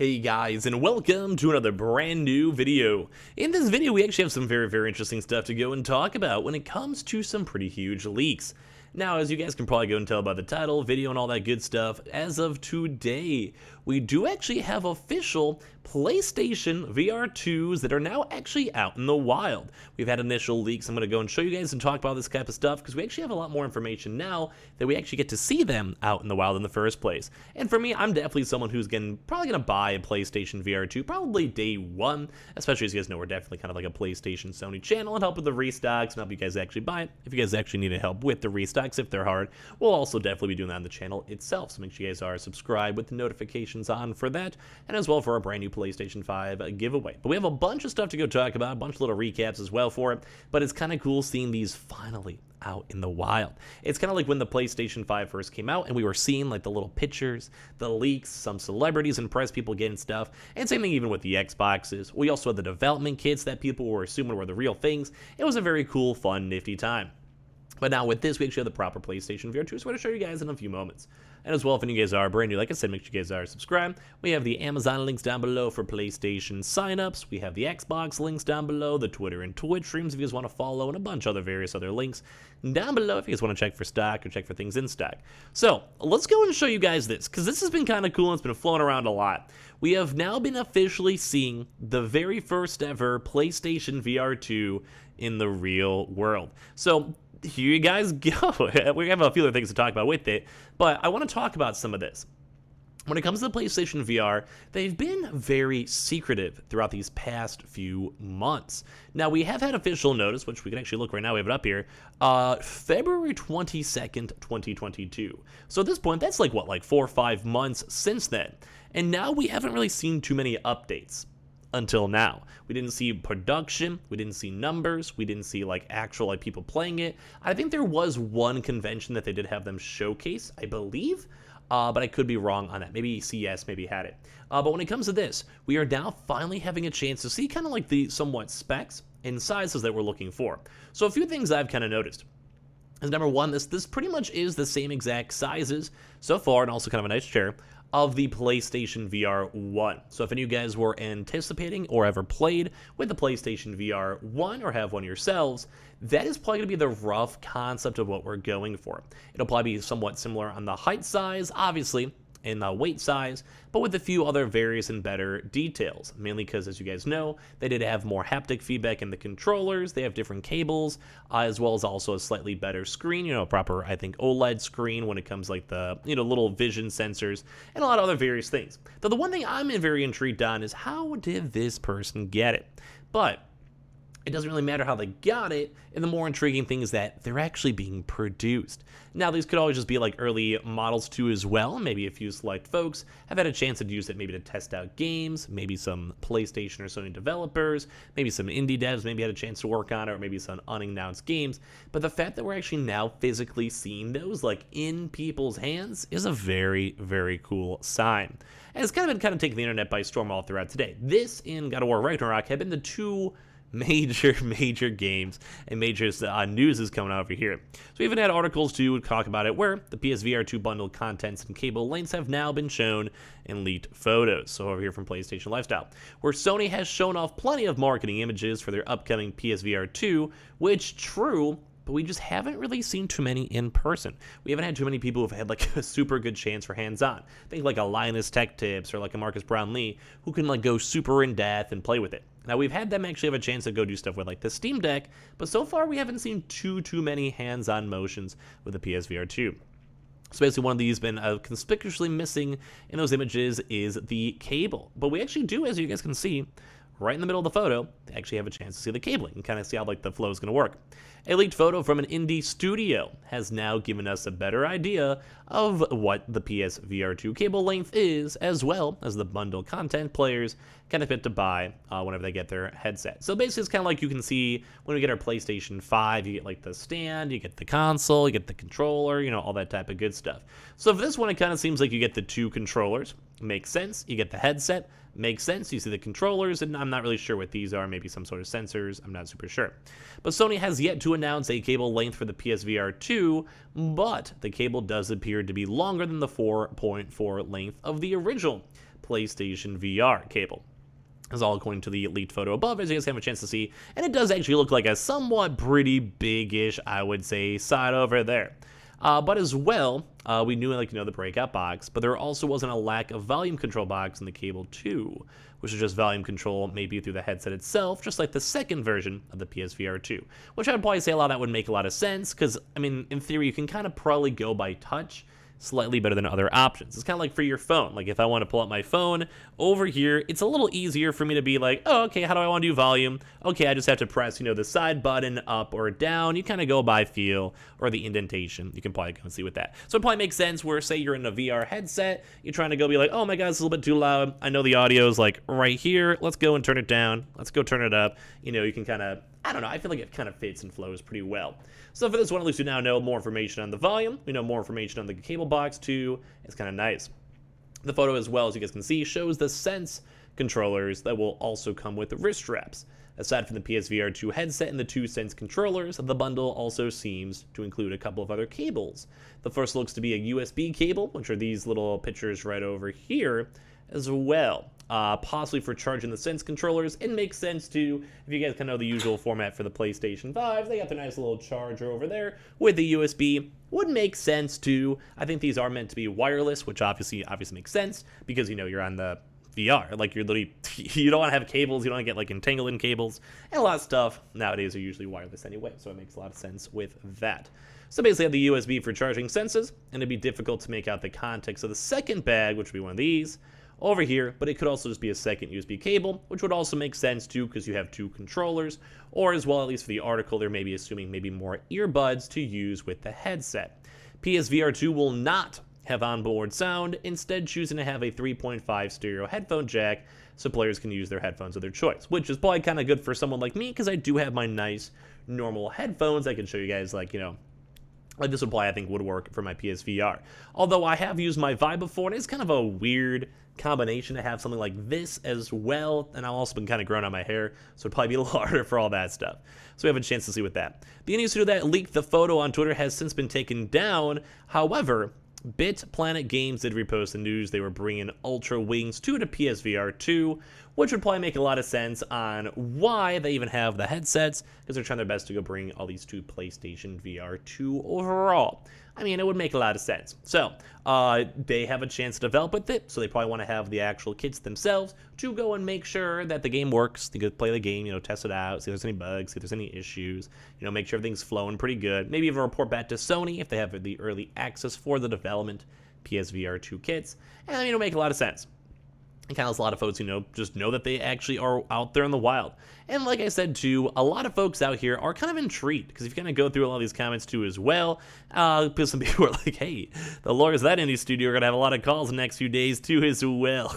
Hey guys, and welcome to another brand new video. In this video, we actually have some very interesting stuff to go and talk about when it comes to some pretty huge leaks. Now, as you guys can probably go and tell by the title, video, and all that good stuff, as of today, we do actually have official PlayStation VR2s that are now actually out in the wild. We've had initial leaks. I'm going to go and show you guys and talk about this type of stuff because we actually have a lot more information now that we actually get to see them out in the wild in the first place. And for me, I'm definitely someone who's probably going to buy a PlayStation VR2 probably day one, especially as you guys know we're definitely kind of like a PlayStation Sony channel and help with the restocks and help you guys actually buy it. If you guys actually need help with the restocks, if they're hard, we'll also definitely be doing that on the channel itself. So make sure you guys are subscribed with the notifications on for that, and as well for our brand new PlayStation 5 giveaway. But we have a bunch of stuff to go talk about, a bunch of little recaps as well for it, but it's kind of cool seeing these finally out in the wild. It's kind of like when the PlayStation 5 first came out and we were seeing like the little pictures, the leaks, some celebrities and press people getting stuff, and same thing even with the Xboxes. We also had the development kits that people were assuming were the real things. It was a very cool, fun, nifty time. But now with this, we actually have the proper PlayStation VR2, so I'm going to show you guys in a few moments. And as well, if any of you guys are brand new, like I said, make sure you guys are subscribed. We have the Amazon links down below for PlayStation signups. We have the Xbox links down below, the Twitter and Twitch streams if you guys want to follow, and a bunch of various other links down below if you guys want to check for stock or check for things in stock. So let's go and show you guys this, because this has been kind of cool and it's been flown around a lot. We have now been officially seeing the very first ever PlayStation VR2 in the real world. So here you guys go. We have a few other things to talk about with it, but I want to talk about some of this. When it comes to the PlayStation VR, they've been very secretive throughout these past few months. Now, we have had official notice, which we can actually look right now, we have it up here, February 22nd, 2022. So at this point, that's like 4 or 5 months since then. And now we haven't really seen too many updates. Until now, we didn't see production, we didn't see numbers, we didn't see actual people playing it. I think there was one convention that they did have them showcase, I believe, but I could be wrong on that. Maybe CS maybe had it. But when it comes to this, we are now finally having a chance to see kind of the somewhat specs and sizes that we're looking for. So a few things I've kind of noticed is, number one, this pretty much is the same exact sizes so far, and also kind of a nice chair, of the PlayStation VR 1. So if any of you guys were anticipating or ever played with the PlayStation VR 1 or have one yourselves, that is probably going to be the rough concept of what we're going for. It'll probably be somewhat similar on the height size, obviously, in the weight size, but with a few other various and better details, mainly because, as you guys know, they did have more haptic feedback in the controllers, they have different cables, as well as also a slightly better screen, a proper, I think, OLED screen when it comes the, little vision sensors, and a lot of other various things. Though the one thing I'm very intrigued on is, how did this person get it? But it doesn't really matter how they got it, and the more intriguing thing is that they're actually being produced. Now, these could always just be early models too as well. Maybe a few select folks have had a chance to use it maybe to test out games, maybe some PlayStation or Sony developers, maybe some indie devs maybe had a chance to work on it, or maybe some unannounced games. But the fact that we're actually now physically seeing those in people's hands is a very cool sign. And it's kind of been taking the internet by storm all throughout today. This and God of War Ragnarok have been the two major games and major news is coming out over here. So we even had articles to talk about it where the PSVR2 bundled contents and cable lengths have now been shown in leaked photos. So over here from PlayStation Lifestyle, where Sony has shown off plenty of marketing images for their upcoming PSVR2, which true, but we just haven't really seen too many in person. We haven't had too many people who've had a super good chance for hands-on. Think a Linus Tech Tips or a Marcus Brownlee who can go super in depth and play with it. Now, we've had them actually have a chance to go do stuff with the Steam Deck, but so far we haven't seen too many hands-on motions with the PSVR2. So basically, one of these been conspicuously missing in those images is the cable. But we actually do, as you guys can see, right in the middle of the photo, they actually have a chance to see the cabling and kind of see how the flow is going to work. A leaked photo from an indie studio has now given us a better idea of what the PSVR2 cable length is, as well as the bundle content players kind of fit to buy whenever they get their headset. So basically, it's kind of you can see when we get our PlayStation 5, you get the stand, you get the console, you get the controller, all that type of good stuff. So for this one, it kind of seems like you get the two controllers. Makes sense. You get the headset. Makes sense. You see the controllers, and I'm not really sure what these are. Maybe some sort of sensors. I'm not super sure. But Sony has yet to announce a cable length for the PSVR 2, but the cable does appear to be longer than the 4.4 length of the original PlayStation VR cable. Is all according to the leaked photo above, as you guys have a chance to see, and it does actually look like a somewhat pretty big-ish, I would say, side over there. But as well, we knew the breakout box, but there also wasn't a lack of volume control box in the cable too, which is just volume control maybe through the headset itself, just like the second version of the PSVR2, which I would probably say a lot of that would make a lot of sense, because, I mean, in theory, you can kind of probably go by touch, slightly better than other options. It's kind of like for your phone. Like if I want to pull up my phone over here, it's a little easier for me to be like, oh, okay, how do I want to do volume? Okay, I just have to press, the side button up or down. You kind of go by feel or the indentation. You can probably go and see with that. So it probably makes sense where, say you're in a VR headset, you're trying to go be like, oh my God, it's a little bit too loud. I know the audio is like right here. Let's go and turn it down. Let's go turn it up. You can kind of, I don't know, I feel like it kind of fits and flows pretty well. So for this one, at least we now know more information on the volume. We know more information on the cable box too. It's kind of nice. The photo as well, as you guys can see, shows the Sense controllers that will also come with the wrist straps. Aside from the PSVR2 headset and the two Sense controllers, the bundle also seems to include a couple of other cables. The first looks to be a USB cable, which are these little pictures right over here as well. Possibly for charging the Sense controllers. It makes sense too, if you guys kind of know the usual format for the PlayStation 5, they got the nice little charger over there with the USB. Would make sense too. I think these are meant to be wireless, which obviously makes sense, because you're on the VR. Like you're literally, you don't want to have cables, you don't want to get like entangled in cables, and a lot of stuff nowadays are usually wireless anyway, so it makes a lot of sense with that. So basically I have the USB for charging Senses, and it'd be difficult to make out the context of the second bag, which would be one of these over here, but it could also just be a second USB cable, which would also make sense too, because you have two controllers, or as well, at least for the article, they're maybe assuming maybe more earbuds to use with the headset. PSVR2 will not have onboard sound, instead choosing to have a 3.5 stereo headphone jack, so players can use their headphones of their choice, which is probably kind of good for someone like me, because I do have my nice normal headphones. I can show you guys like this would probably, I think, would work for my PSVR. Although I have used my Vive before, and it's kind of a weird combination to have something like this as well, and I've also been kind of growing out my hair, so it'd probably be a little harder for all that stuff. So we have a chance to see with that. The user that leaked the photo on Twitter has since been taken down. However, Planet Games did repost the news they were bringing Ultra Wings 2 to PSVR2, which would probably make a lot of sense on why they even have the headsets, because they're trying their best to go bring all these to PlayStation VR2 overall. I mean, it would make a lot of sense. So, they have a chance to develop with it, so they probably want to have the actual kits themselves to go and make sure that the game works. They could play the game, test it out, see if there's any bugs, see if there's any issues, make sure everything's flowing pretty good. Maybe even report back to Sony if they have the early access for the development PSVR2 kits, and it'll make a lot of sense. And kind of a lot of folks, just know that they actually are out there in the wild. And like I said, too, a lot of folks out here are kind of intrigued, because if you kind of go through a lot of these comments, too, as well, because some people are like, hey, the lawyers of that indie studio are going to have a lot of calls in the next few days, too, as well.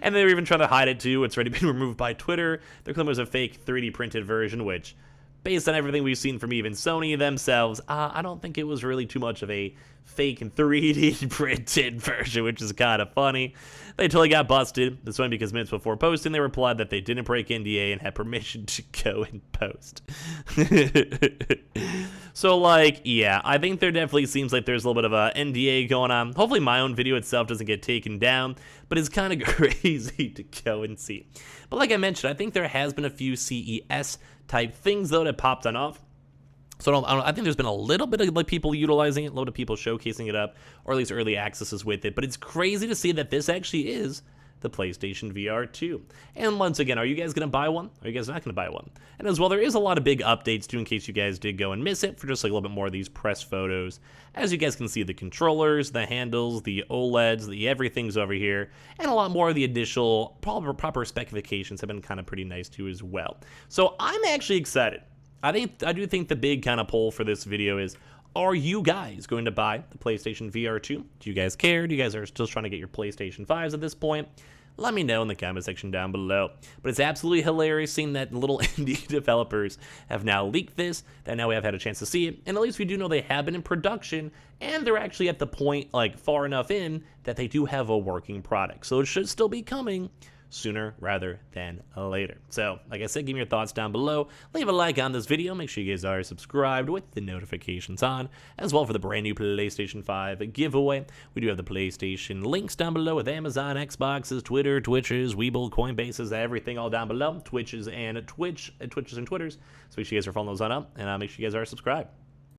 And they were even trying to hide it, too. It's already been removed by Twitter. They're claiming it was a fake 3D printed version, which, based on everything we've seen from even Sony themselves, I don't think it was really too much of a fake 3D printed version, which is kind of funny. They totally got busted. This one because minutes before posting, they replied that they didn't break NDA and had permission to go and post. So, yeah, I think there definitely seems like there's a little bit of a NDA going on. Hopefully my own video itself doesn't get taken down, but it's kind of crazy to go and see. But like I mentioned, I think there has been a few CES type things, though, that popped on off. So I think there's been a little bit of people utilizing it, a lot of people showcasing it up, or at least early accesses with it. But it's crazy to see that this actually is the PlayStation VR2. And once again, are you guys going to buy one? Are you guys not going to buy one? And as well, there is a lot of big updates too, in case you guys did go and miss it, for just a little bit more of these press photos. As you guys can see, the controllers, the handles, the OLEDs, the everything's over here, and a lot more of the additional proper specifications have been kind of pretty nice too as well. So I'm actually excited. I do think the big kind of poll for this video is, are you guys going to buy the PlayStation VR2? Do you guys care? Do you guys are still trying to get your PlayStation 5s at this point? Let me know in the comment section down below. But it's absolutely hilarious seeing that little indie developers have now leaked this, that now we have had a chance to see it, and at least we do know they have been in production, and they're actually at the point, far enough in, that they do have a working product. So it should still be coming sooner rather than later. So, like I said, give me your thoughts down below. Leave a like on this video. Make sure you guys are subscribed with the notifications on, as well for the brand new PlayStation 5 giveaway. We do have the PlayStation links down below with Amazon, Xboxes, Twitter, Twitches, Webull, Coinbases, everything all down below. Twitches and Twitters. So make sure you guys are following those on up, and make sure you guys are subscribed.